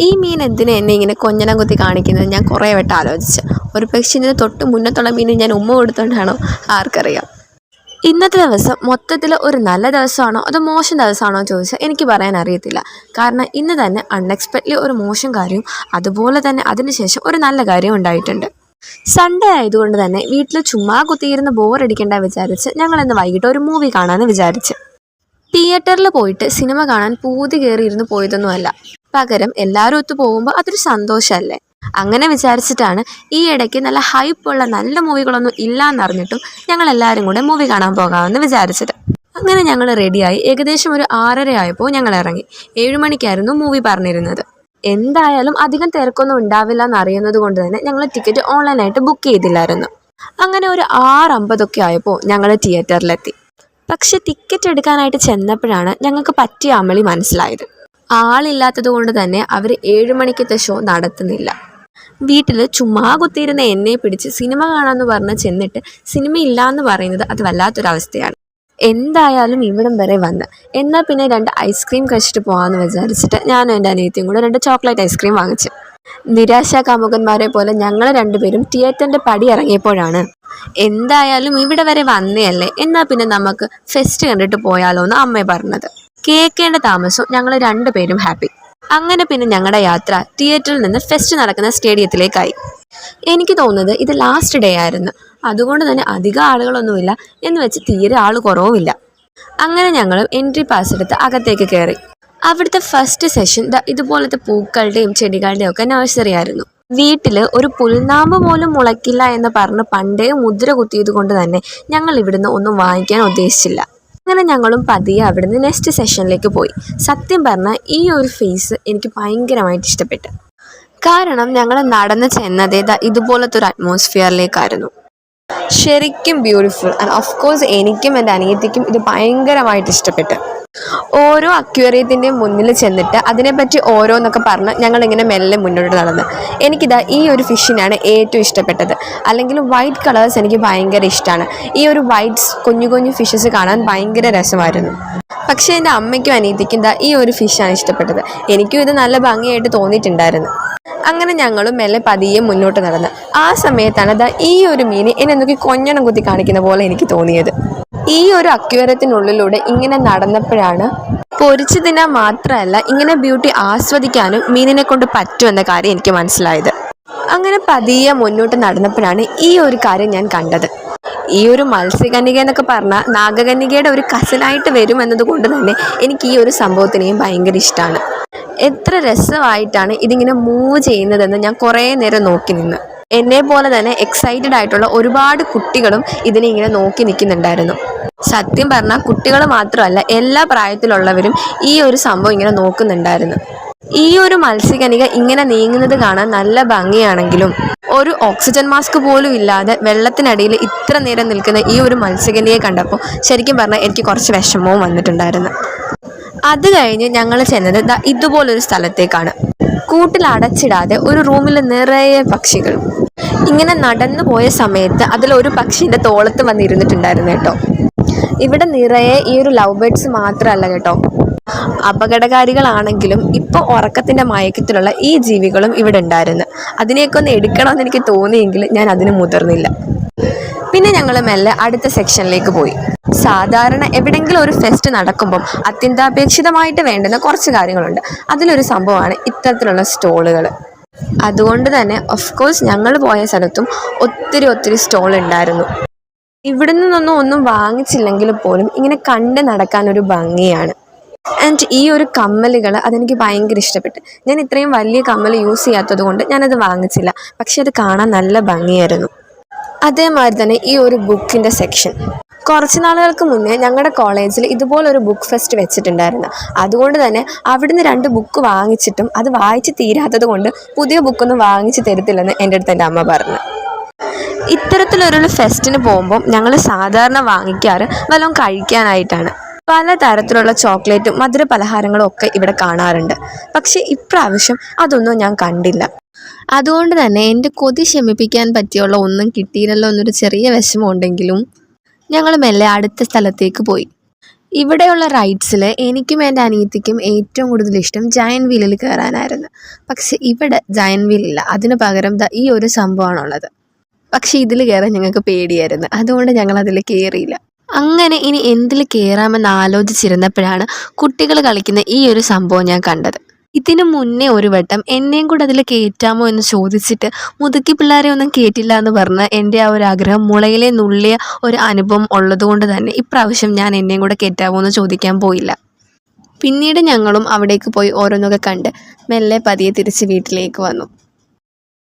ഈ മീൻ എന്തിനാ എന്നെ ഇങ്ങനെ കൊഞ്ഞനം കുത്തി കാണിക്കുന്നത് ഞാൻ കുറേ വട്ടം ആലോചിച്ച്. ഒരു പക്ഷേ ഇതിന് തൊട്ട് മുന്നത്തുള്ള മീൻ ഞാൻ ഉമ്മ കൊടുത്തോണ്ടാണോ ആർക്കറിയാം. ഇന്നത്തെ ദിവസം മൊത്തത്തിൽ ഒരു നല്ല ദിവസമാണോ അതോ മോശം ദിവസമാണോ എന്ന് ചോദിച്ചാൽ എനിക്ക് പറയാൻ അറിയത്തില്ല. കാരണം ഇന്ന് തന്നെ അൺഎക്സ്പെക്റ്റ്ലി ഒരു മോശം കാര്യവും അതുപോലെ തന്നെ അതിനുശേഷം ഒരു നല്ല കാര്യവും ഉണ്ടായിട്ടുണ്ട്. സൺഡേ ആയതുകൊണ്ട് തന്നെ വീട്ടിൽ ചുമ്മാ കുത്തിയിരുന്ന് ബോറടിക്കേണ്ട വിചാരിച്ച് ഞങ്ങൾ ഇന്ന് വൈകിട്ട് ഒരു മൂവി കാണാമെന്ന് വിചാരിച്ച്. തിയേറ്ററിൽ പോയിട്ട് സിനിമ കാണാൻ പൂതി കയറിയിരുന്ന് പോയതൊന്നുമല്ല. പകരം എല്ലാവരും ഒത്തു പോകുമ്പോൾ അതൊരു സന്തോഷമല്ലേ. അങ്ങനെ വിചാരിച്ചിട്ടാണ് ഈ ഇടയ്ക്ക് നല്ല ഹൈപ്പുള്ള നല്ല മൂവികളൊന്നും ഇല്ല എന്നറിഞ്ഞിട്ടും ഞങ്ങൾ എല്ലാവരും കൂടെ മൂവി കാണാൻ പോകാമെന്ന് വിചാരിച്ചത്. അങ്ങനെ ഞങ്ങൾ റെഡിയായി. ഏകദേശം ഒരു 6:30 ആയപ്പോൾ ഞങ്ങൾ ഇറങ്ങി. 7 മണിക്കായിരുന്നു മൂവി പറഞ്ഞിരുന്നത്. എന്തായാലും അധികം തിരക്കൊന്നും ഉണ്ടാവില്ല എന്നറിയുന്നത് കൊണ്ട് തന്നെ ഞങ്ങൾ ടിക്കറ്റ് ഓൺലൈനായിട്ട് ബുക്ക് ചെയ്തില്ലായിരുന്നു. അങ്ങനെ ഒരു 6:50 ആയപ്പോൾ ഞങ്ങൾ തിയേറ്ററിലെത്തി. പക്ഷെ ടിക്കറ്റ് എടുക്കാനായിട്ട് ചെന്നപ്പോഴാണ് ഞങ്ങൾക്ക് പറ്റിയ അമളി മനസ്സിലായത്. ആളില്ലാത്തത് കൊണ്ട് തന്നെ അവർ 7 മണിക്കത്തെ ഷോ നടത്തുന്നില്ല. വീട്ടിൽ ചുമ്മാ കുത്തിയിരുന്ന എന്നെ പിടിച്ച് സിനിമ കാണാമെന്ന് പറഞ്ഞ് ചെന്നിട്ട് സിനിമ ഇല്ല എന്ന് പറയുന്നത് അത് വല്ലാത്തൊരവസ്ഥയാണ്. എന്തായാലും ഇവിടം വരെ വന്ന് എന്നാൽ പിന്നെ 2 ഐസ്ക്രീം കഴിച്ചിട്ട് പോകാമെന്ന് വിചാരിച്ചിട്ട് ഞാനും എൻ്റെ അനിയത്തിയും കൂടെ 2 ചോക്ലേറ്റ് ഐസ്ക്രീം വാങ്ങിച്ചു. നിരാശാ കാമുകന്മാരെ പോലെ ഞങ്ങൾ രണ്ടുപേരും തിയേറ്ററിൻ്റെ പടി ഇറങ്ങിയപ്പോഴാണ് എന്തായാലും ഇവിടെ വരെ വന്നേയല്ലേ എന്നാൽ പിന്നെ നമുക്ക് ഫെസ്റ്റ് കണ്ടിട്ട് പോയാലോ എന്ന് അമ്മ പറഞ്ഞത്. കേൾക്കേണ്ട താമസം ഞങ്ങൾ രണ്ടുപേരും ഹാപ്പി. അങ്ങനെ പിന്നെ ഞങ്ങളുടെ യാത്ര തിയേറ്ററിൽ നിന്ന് ഫെസ്റ്റ് നടക്കുന്ന സ്റ്റേഡിയത്തിലേക്കായി. എനിക്ക് തോന്നുന്നത് ഇത് ലാസ്റ്റ് ഡേ ആയിരുന്നു. അതുകൊണ്ട് തന്നെ അധികം ആളുകളൊന്നുമില്ല എന്ന് വെച്ച് തീരെ ആൾ കുറവുമില്ല. അങ്ങനെ ഞങ്ങൾ എൻട്രി പാസ് എടുത്ത് അകത്തേക്ക് കയറി. അവിടുത്തെ ഫസ്റ്റ് സെഷൻ ഇതുപോലത്തെ പൂക്കളുടെയും ചെടികളുടെയും ഒക്കെ നഴ്സറി ആയിരുന്നു. വീട്ടിൽ ഒരു പുൽനാമ്പ് പോലും മുളയ്ക്കില്ല എന്ന് പറഞ്ഞ് പണ്ടേ മുദ്ര കുത്തിയത് കൊണ്ട് തന്നെ ഞങ്ങൾ ഇവിടുന്ന് ഒന്നും വാങ്ങിക്കാൻ ഉദ്ദേശിച്ചില്ല. അങ്ങനെ ഞങ്ങളും പതിയെ അവിടുന്ന് നെക്സ്റ്റ് സെഷനിലേക്ക് പോയി. സത്യം പറഞ്ഞാൽ ഈ ഒരു ഫേസ് എനിക്ക് ഭയങ്കരമായിട്ട് ഇഷ്ടപ്പെട്ടു. കാരണം ഞങ്ങൾ നടന്ന് ചെന്നതേ ഇതുപോലത്തെ ഒരു അറ്റ്മോസ്ഫിയറിലേക്കായിരുന്നു. ശരിക്കും ബ്യൂട്ടിഫുൾ. ആൻഡ് ഓഫ് കോഴ്സ് എനിക്കും എൻ്റെ അനിയത്തിക്കും ഇത് ഭയങ്കരമായിട്ട് ഇഷ്ടപ്പെട്ടു. ഓരോ അക്വേറിയത്തിൻ്റെയും മുന്നിൽ ചെന്നിട്ട് അതിനെപ്പറ്റി ഓരോന്നൊക്കെ പറഞ്ഞ് ഞങ്ങളിങ്ങനെ മെല്ലെ മുന്നോട്ട് നടന്ന്. ഈ ഒരു ഫിഷിനാണ് ഏറ്റവും ഇഷ്ടപ്പെട്ടത്. അല്ലെങ്കിൽ വൈറ്റ് കളേഴ്സ് എനിക്ക് ഭയങ്കര ഇഷ്ടമാണ്. ഈ ഒരു വൈറ്റ്സ് കുഞ്ഞു കുഞ്ഞു ഫിഷസ് കാണാൻ ഭയങ്കര രസമായിരുന്നു. പക്ഷേ എൻ്റെ അമ്മയ്ക്കും അനിയത്തിക്കും ഈ ഒരു ഫിഷാണ് ഇഷ്ടപ്പെട്ടത്. എനിക്കും ഇത് നല്ല ഭംഗിയായിട്ട് തോന്നിയിട്ടുണ്ടായിരുന്നു. അങ്ങനെ ഞങ്ങളും മെല്ലെ പതിയെ മുന്നോട്ട് നടന്ന്. ആ സമയത്താണ് ഈ ഒരു മീൻ എന്നെ നോക്കി കൊഞ്ഞണം കുത്തി കാണിക്കുന്ന പോലെ എനിക്ക് തോന്നിയത്. ഈ ഒരു അക്വേറിയത്തിനുള്ളിലൂടെ ഇങ്ങനെ നടന്നപ്പോഴാണ് പൊരിച്ചു തിന്നാൻ മാത്രമല്ല ഇങ്ങനെ ബ്യൂട്ടി ആസ്വദിക്കാനും മീനിനെ കൊണ്ട് പറ്റുമെന്ന കാര്യം എനിക്ക് മനസ്സിലായത്. അങ്ങനെ പതിയെ മുന്നോട്ട് നടന്നപ്പോഴാണ് ഈ ഒരു കാര്യം ഞാൻ കണ്ടത്. ഈ ഒരു മത്സ്യകന്യക എന്നൊക്കെ പറഞ്ഞാൽ നാഗകന്യകയുടെ ഒരു കസിനായിട്ട് വരും എന്നതുകൊണ്ട് തന്നെ എനിക്ക് ഈ ഒരു സംഭവത്തിനെയും ഭയങ്കര ഇഷ്ടമാണ്. എത്ര രസമായിട്ടാണ് ഇതിങ്ങനെ മൂവ് ചെയ്യുന്നതെന്ന് ഞാൻ കുറേ നേരം നോക്കി നിന്ന്. എന്നെ പോലെ തന്നെ എക്സൈറ്റഡ് ആയിട്ടുള്ള ഒരുപാട് കുട്ടികളും ഇതിനെ ഇങ്ങനെ നോക്കി നിൽക്കുന്നുണ്ടായിരുന്നു. സത്യം പറഞ്ഞാൽ കുട്ടികൾ മാത്രമല്ല എല്ലാ പ്രായത്തിലുള്ളവരും ഈ ഒരു സംഭവം ഇങ്ങനെ നോക്കുന്നുണ്ടായിരുന്നു. ഈ ഒരു മത്സ്യകന്യക ഇങ്ങനെ നീങ്ങുന്നത് കാണാൻ നല്ല ഭംഗിയാണെങ്കിലും ഒരു ഓക്സിജൻ മാസ്ക് പോലും ഇല്ലാതെ വെള്ളത്തിനടിയിൽ ഇത്ര നേരം നിൽക്കുന്ന ഈ ഒരു മത്സ്യകന്യകയെ കണ്ടപ്പോൾ ശരിക്കും പറഞ്ഞാൽ എനിക്ക് കുറച്ച് വിഷമവും വന്നിട്ടുണ്ടായിരുന്നു. അത് കഴിഞ്ഞ് ഞങ്ങൾ ചെന്നത് ഇതുപോലൊരു സ്ഥലത്തേക്കാണ്. കൂട്ടിൽ അടച്ചിടാതെ ഒരു റൂമിൽ നിറയെ പക്ഷികൾ. ഇങ്ങനെ നടന്നു പോയ സമയത്ത് അതിലൊരു പക്ഷിൻ്റെ തോളത്ത് വന്നിരുന്നിട്ടുണ്ടായിരുന്നു കേട്ടോ. ഇവിടെ നിറയെ ഈ ഒരു ലവ് ബേർഡ്സ് മാത്രമല്ല കേട്ടോ, അപകടകാരികളാണെങ്കിലും ഇപ്പോൾ ഉറക്കത്തിൻ്റെ മയക്കത്തിലുള്ള ഈ ജീവികളും ഇവിടെ ഉണ്ടായിരുന്നു. അതിനെയൊക്കെ ഒന്ന് എടുക്കണമെന്ന് എനിക്ക് തോന്നിയെങ്കിൽ ഞാൻ അതിന് മുതിർന്നില്ല. പിന്നെ ഞങ്ങൾ മെല്ലെ അടുത്ത സെക്ഷനിലേക്ക് പോയി. സാധാരണ എവിടെയെങ്കിലും ഒരു ഫെസ്റ്റ് നടക്കുമ്പം അത്യന്താപേക്ഷിതമായിട്ട് വേണ്ടുന്ന കുറച്ച് കാര്യങ്ങളുണ്ട്. അതിലൊരു സംഭവമാണ് ഇത്തരത്തിലുള്ള സ്റ്റോളുകൾ. അതുകൊണ്ട് തന്നെ ഓഫ് കോഴ്സ് ഞങ്ങൾ പോയ സ്ഥലത്തും ഒത്തിരി സ്റ്റോൾ ഉണ്ടായിരുന്നു. ഇവിടെ നിന്നൊന്നും ഒന്നും വാങ്ങിച്ചില്ലെങ്കിൽ പോലും ഇങ്ങനെ കണ്ട് നടക്കാനൊരു ഭംഗിയാണ്. ആൻഡ് ഈ ഒരു കമ്മലുകൾ അതെനിക്ക് ഭയങ്കര ഇഷ്ടപ്പെട്ടു. ഞാൻ ഇത്രയും വലിയ കമ്മൽ യൂസ് ചെയ്യാത്തത് കൊണ്ട് ഞാനത് വാങ്ങിച്ചില്ല. പക്ഷെ അത് കാണാൻ നല്ല ഭംഗിയായിരുന്നു. അതേമാതിരി തന്നെ ഈ ഒരു ബുക്കിൻ്റെ സെക്ഷൻ. കുറച്ച് നാളുകൾക്ക് മുന്നേ ഞങ്ങളുടെ കോളേജിൽ ഇതുപോലൊരു ബുക്ക് ഫെസ്റ്റ് വെച്ചിട്ടുണ്ടായിരുന്നു. അതുകൊണ്ട് തന്നെ അവിടുന്ന് 2 ബുക്ക് വാങ്ങിച്ചിട്ടും അത് വായിച്ച് തീരാത്തത് കൊണ്ട് പുതിയ ബുക്കൊന്നും വാങ്ങിച്ച് തരത്തില്ലെന്ന് എൻ്റെ അടുത്ത് എൻ്റെ അമ്മ പറഞ്ഞു. ഇത്തരത്തിലൊരു ഫെസ്റ്റിന് പോകുമ്പം ഞങ്ങൾ സാധാരണ വാങ്ങിക്കാറ് വല്ലതും കഴിക്കാനായിട്ടാണ്. പല തരത്തിലുള്ള ചോക്ലേറ്റും മധുര പലഹാരങ്ങളും ഒക്കെ ഇവിടെ കാണാറുണ്ട്. പക്ഷേ ഇപ്രാവശ്യം അതൊന്നും ഞാൻ കണ്ടില്ല. അതുകൊണ്ട് തന്നെ എൻ്റെ കൊതി ശമിപ്പിക്കാൻ പറ്റിയുള്ള ഒന്നും കിട്ടിയില്ലല്ലോ എന്നൊരു ചെറിയ വിഷമം ഉണ്ടെങ്കിലും ഞങ്ങൾ മെല്ലെ അടുത്ത സ്ഥലത്തേക്ക് പോയി. ഇവിടെയുള്ള റൈഡ്സിൽ എനിക്കും എൻ്റെ അനിയത്തിക്കും ഏറ്റവും കൂടുതൽ ഇഷ്ടം ജയൻറ്റ് വീലിൽ കയറാനായിരുന്നു. പക്ഷേ ഇവിടെ ജയൻറ്റ് വീലില്ല, അതിന് പകരം ഈ ഒരു സംഭവമാണുള്ളത്. പക്ഷേ ഇതിൽ കയറാൻ ഞങ്ങൾക്ക് പേടിയായിരുന്നു, അതുകൊണ്ട് ഞങ്ങളതിൽ കയറിയില്ല. അങ്ങനെ ഇനി എന്തിൽ കയറാമെന്ന് ആലോചിച്ചിരുന്നപ്പോഴാണ് കുട്ടികൾ കളിക്കുന്ന ഈ ഒരു സംഭവം ഞാൻ കണ്ടത്. ഇതിനു മുന്നേ ഒരു വട്ടം എന്നെയും കൂടെ അതിൽ കയറ്റാമോ എന്ന് ചോദിച്ചിട്ട് മുതുക്കി പിള്ളേരെ ഒന്നും കേട്ടില്ല എന്ന് പറഞ്ഞ് എൻ്റെ ആ ഒരു ആഗ്രഹം മുളയിലെ നുള്ളിയ ഒരു അനുഭവം ഉള്ളതുകൊണ്ട് തന്നെ ഇപ്രാവശ്യം ഞാൻ എന്നെയും കൂടെ കയറ്റാമോ എന്ന് ചോദിക്കാൻ പോയില്ല. പിന്നീട് ഞങ്ങളും അവിടേക്ക് പോയി ഓരോന്നൊക്കെ കണ്ട് മെല്ലെ പതിയെ തിരിച്ച് വീട്ടിലേക്ക് വന്നു.